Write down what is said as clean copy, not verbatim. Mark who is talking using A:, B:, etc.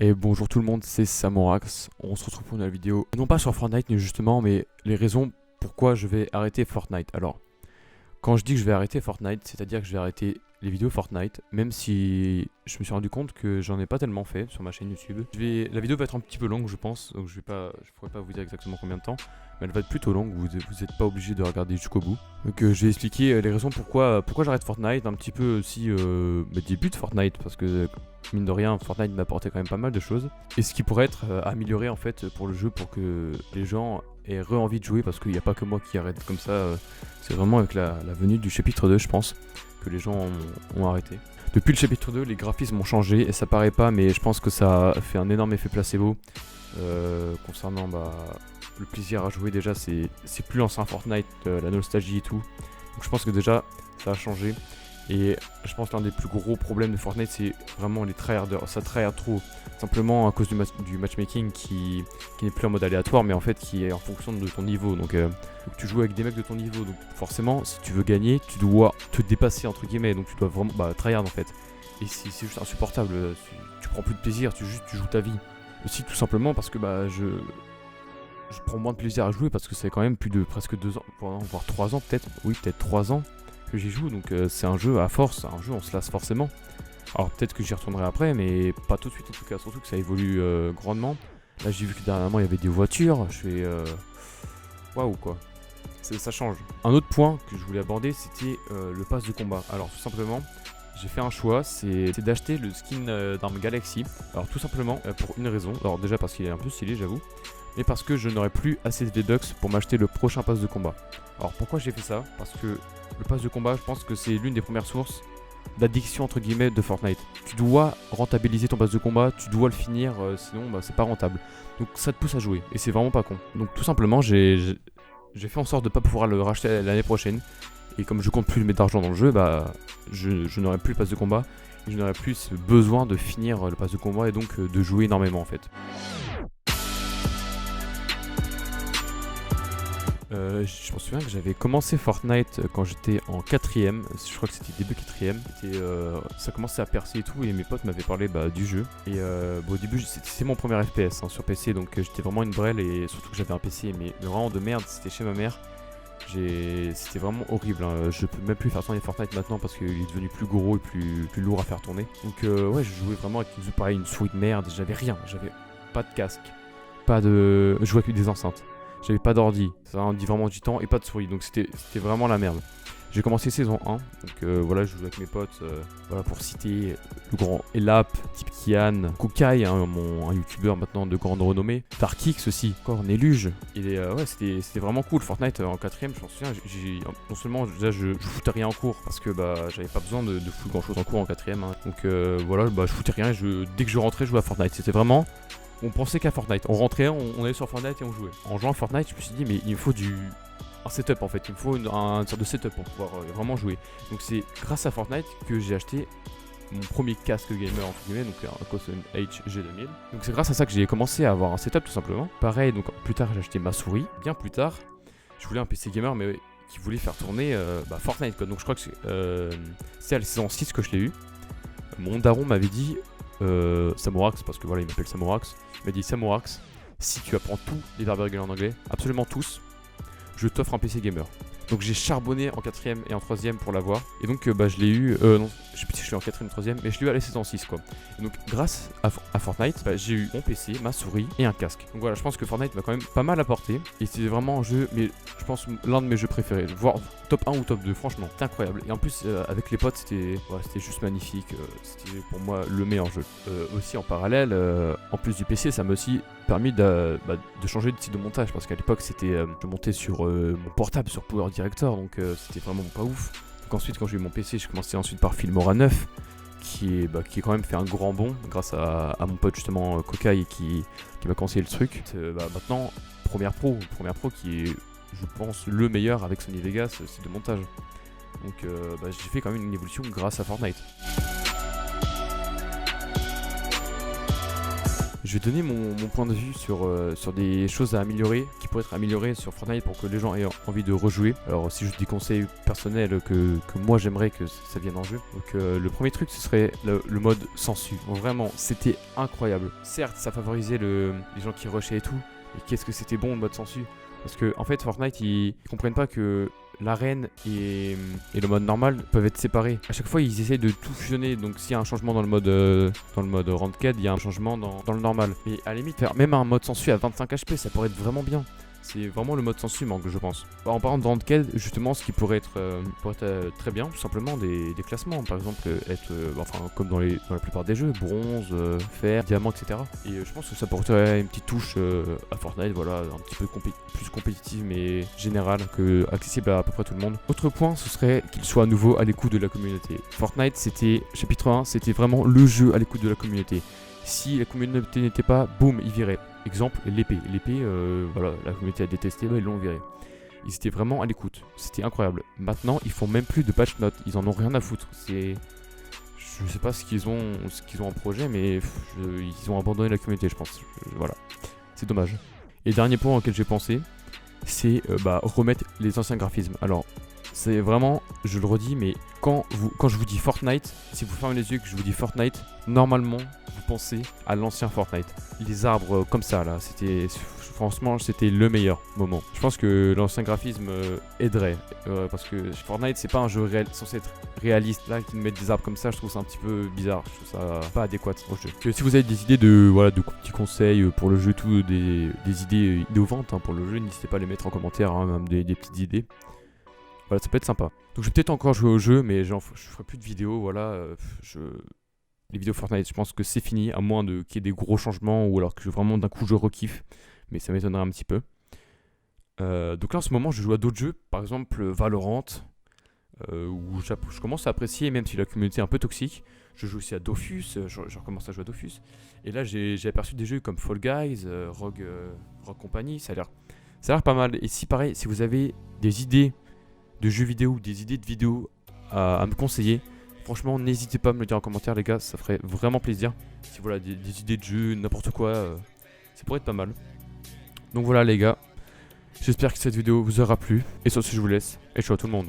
A: Et bonjour tout le monde, c'est Samorax. On se retrouve pour une nouvelle vidéo, non pas sur Fortnite justement, mais les raisons pourquoi je vais arrêter Fortnite. Alors, quand je dis que je vais arrêter Fortnite, c'est-à-dire que je vais arrêter les vidéos Fortnite, même si je me suis rendu compte que j'en ai pas tellement fait sur ma chaîne YouTube. La vidéo va être un petit peu longue je pense, donc je pourrais pas vous dire exactement combien de temps, mais elle va être plutôt longue, vous n'êtes pas obligé de regarder jusqu'au bout. Donc je vais expliquer les raisons pourquoi j'arrête Fortnite, un petit peu aussi mes débuts de Fortnite, parce que mine de rien Fortnite m'a apporté quand même pas mal de choses, et ce qui pourrait être amélioré en fait pour le jeu, pour que les gens aient envie de jouer, parce qu'il n'y a pas que moi qui arrête comme ça, c'est vraiment avec la venue du chapitre 2 je pense que les gens ont arrêté. Depuis le chapitre 2, les graphismes ont changé et ça paraît pas, mais je pense que ça a fait un énorme effet placebo concernant le plaisir à jouer. Déjà, c'est plus l'ancien Fortnite, la nostalgie et tout. Donc je pense que déjà, ça a changé. Et je pense que l'un des plus gros problèmes de Fortnite, c'est vraiment les tryharders. Ça tryhard trop, simplement à cause du matchmaking qui n'est plus en mode aléatoire, mais en fait qui est en fonction de ton niveau. Donc tu joues avec des mecs de ton niveau, donc forcément si tu veux gagner, tu dois te dépasser entre guillemets, donc tu dois vraiment tryhard en fait. Et c'est juste insupportable, tu prends plus de plaisir, tu joues ta vie. Aussi tout simplement parce que je prends moins de plaisir à jouer, parce que c'est quand même plus de presque 2 ans, voire 3 ans peut-être, oui peut-être 3 ans que j'y joue, donc c'est un jeu à force, un jeu on se lasse forcément. Alors peut-être que j'y retournerai après, mais pas tout de suite en tout cas, surtout que ça évolue grandement. Là j'ai vu que dernièrement il y avait des voitures, je fais waouh quoi, ça change. Un autre point que je voulais aborder, c'était le pass de combat. Alors tout simplement, j'ai fait un choix, c'est d'acheter le skin d'arme Galaxy. Alors tout simplement pour une raison, alors déjà parce qu'il est un peu stylé j'avoue, mais parce que je n'aurai plus assez de V-Bucks pour m'acheter le prochain pass de combat. Alors pourquoi j'ai fait ça? Parce que le pass de combat, je pense que c'est l'une des premières sources d'addiction entre guillemets de Fortnite. Tu dois rentabiliser ton pass de combat, tu dois le finir, sinon c'est pas rentable. Donc ça te pousse à jouer, et c'est vraiment pas con. Donc tout simplement j'ai fait en sorte de pas pouvoir le racheter l'année prochaine. Et comme je compte plus mettre d'argent dans le jeu, je n'aurai plus le pass de combat, et je n'aurai plus besoin de finir le pass de combat, et donc de jouer énormément en fait. Je me souviens que j'avais commencé Fortnite quand j'étais en 4ème, je crois que c'était début 4ème, ça commençait à percer et tout, et mes potes m'avaient parlé du jeu. Et au début c'est mon premier FPS sur PC, donc j'étais vraiment une brêle, et surtout que j'avais un PC mais vraiment de merde, c'était chez ma mère. C'était vraiment horrible, hein. Je peux même plus faire tourner Fortnite maintenant parce qu'il est devenu plus gros et plus lourd à faire tourner. Donc ouais, je jouais vraiment avec une souris de merde, j'avais rien, j'avais pas de casque, je jouais avec des enceintes. J'avais pas d'ordi, ça en dit vraiment du temps, et pas de souris, donc c'était vraiment la merde. J'ai commencé saison 1, donc voilà, je jouais avec mes potes, voilà, pour citer le grand Elap, Tip Kian, Kukai, un youtubeur maintenant de grande renommée, Darkix aussi, encore Neluge, et ouais, c'était vraiment cool. Fortnite en 4ème, je m'en souviens, non seulement déjà je foutais rien en cours, parce que j'avais pas besoin de foutre grand chose en cours en 4ème, hein. Donc voilà, je foutais rien, dès que je rentrais, je jouais à Fortnite, c'était vraiment... On pensait qu'à Fortnite, on rentrait, on allait sur Fortnite et on jouait. En jouant à Fortnite, je me suis dit mais il me faut un setup en fait, il me faut un sorte de setup pour pouvoir vraiment jouer. Donc c'est grâce à Fortnite que j'ai acheté mon premier casque gamer entre guillemets, donc un Cosson HG2000. Donc c'est grâce à ça que j'ai commencé à avoir un setup tout simplement. Pareil, donc plus tard j'ai acheté ma souris. Bien plus tard, je voulais un PC gamer mais qui voulait faire tourner Fortnite quoi. Donc je crois que c'est à la saison 6 que je l'ai eu. Mon daron m'avait dit... Samorax, parce que voilà il m'appelle Samorax, il m'a dit Samorax, si tu apprends tous les verbes réguliers en anglais, absolument tous, je t'offre un PC gamer. Donc j'ai charbonné en 4ème et en 3ème pour l'avoir, et donc je l'ai eu, non, je sais plus si je suis en 4ème ou 3ème, mais je l'ai eu à la saison 6 quoi. Et donc grâce à Fortnite, j'ai eu mon PC, ma souris et un casque. Donc voilà, je pense que Fortnite m'a quand même pas mal apporté, et c'était vraiment un jeu, mais je pense l'un de mes jeux préférés, voire top 1 ou top 2, franchement, c'était incroyable. Et en plus avec les potes c'était juste magnifique, c'était pour moi le meilleur jeu. Aussi en parallèle, en plus du PC, ça m'a aussi permis de changer de style de montage, parce qu'à l'époque c'était je montais sur mon portable, sur Power Director, donc c'était vraiment pas ouf. Donc ensuite quand j'ai eu mon PC, je commençais ensuite par Filmora 9 qui est quand même fait un grand bond grâce à mon pote justement Kokai qui m'a conseillé le truc. Maintenant Premiere Pro qui est je pense le meilleur avec Sony Vegas, c'est de montage. Donc j'ai fait quand même une évolution je vais donner mon point de vue sur des choses à améliorer, qui pourraient être améliorées sur Fortnite pour que les gens aient envie de rejouer. Alors si je dis conseils personnels que moi j'aimerais que ça vienne en jeu. Donc le premier truc ce serait le mode sensu. Bon, vraiment c'était incroyable. Certes ça favorisait les gens qui rushaient et tout, mais qu'est-ce que c'était bon le mode sensu. Parce que en fait Fortnite ils comprennent pas que l'arène et le mode normal peuvent être séparés. À chaque fois ils essayent de tout fusionner. Donc s'il y a un changement dans le mode ranked, il y a un changement dans le normal. Mais à la limite faire même un mode sensu à 25 HP ça pourrait être vraiment bien. C'est vraiment le mode sensu manque je pense. En parlant de ranked justement ce qui pourrait être très bien tout simplement des classements. Par exemple être enfin comme dans la plupart des jeux, bronze, fer, diamant etc. Et je pense que ça porterait une petite touche à Fortnite, voilà, un petit peu plus compétitive mais générale, accessible à peu près tout le monde. Autre point ce serait qu'il soit à nouveau à l'écoute de la communauté. Fortnite c'était chapitre 1, c'était vraiment le jeu à l'écoute de la communauté. Si la communauté n'était pas, boum, il virait. Exemple, l'épée. L'épée, voilà, la communauté a détesté, ils l'ont viré. Ils étaient vraiment à l'écoute. C'était incroyable. Maintenant, ils font même plus de patch notes. Ils en ont rien à foutre. Je sais pas ce qu'ils ont en projet, mais ils ont abandonné la communauté, je pense. Voilà. C'est dommage. Et dernier point auquel j'ai pensé, c'est remettre les anciens graphismes. Alors, c'est vraiment, je le redis, mais quand je vous dis Fortnite, si vous fermez les yeux et que je vous dis Fortnite, normalement, vous pensez à l'ancien Fortnite. Les arbres comme ça, là, franchement, c'était le meilleur moment. Je pense que l'ancien graphisme aiderait, parce que Fortnite, c'est pas un jeu censé être réaliste. Là, qu'ils nous mettent des arbres comme ça, je trouve ça un petit peu bizarre. Je trouve ça pas adéquat au jeu. Que si vous avez des idées de petits conseils pour le jeu, des idées innovantes pour le jeu, n'hésitez pas à les mettre en commentaire, hein, même des petites idées. Voilà, ça peut être sympa. Donc je vais peut-être encore jouer au jeu, mais je ferai plus de vidéos, voilà. Les vidéos Fortnite, je pense que c'est fini, à moins qu'il y ait des gros changements, ou alors que vraiment d'un coup je rekiffe. Mais ça m'étonnerait un petit peu. Donc là en ce moment je joue à d'autres jeux, par exemple Valorant, où je commence à apprécier, même si la communauté est un peu toxique. Je joue aussi à Dofus, je recommence à jouer à Dofus. Et là j'ai aperçu des jeux comme Fall Guys, Rogue Company, ça a l'air pas mal. Et si pareil, si vous avez des idées de jeux vidéo ou des idées de vidéos à me conseiller, franchement n'hésitez pas à me le dire en commentaire les gars, ça ferait vraiment plaisir. Si voilà des idées de jeux, n'importe quoi, ça pourrait être pas mal. Donc voilà les gars, j'espère que cette vidéo vous aura plu, et sur ce je vous laisse, et ciao tout le monde.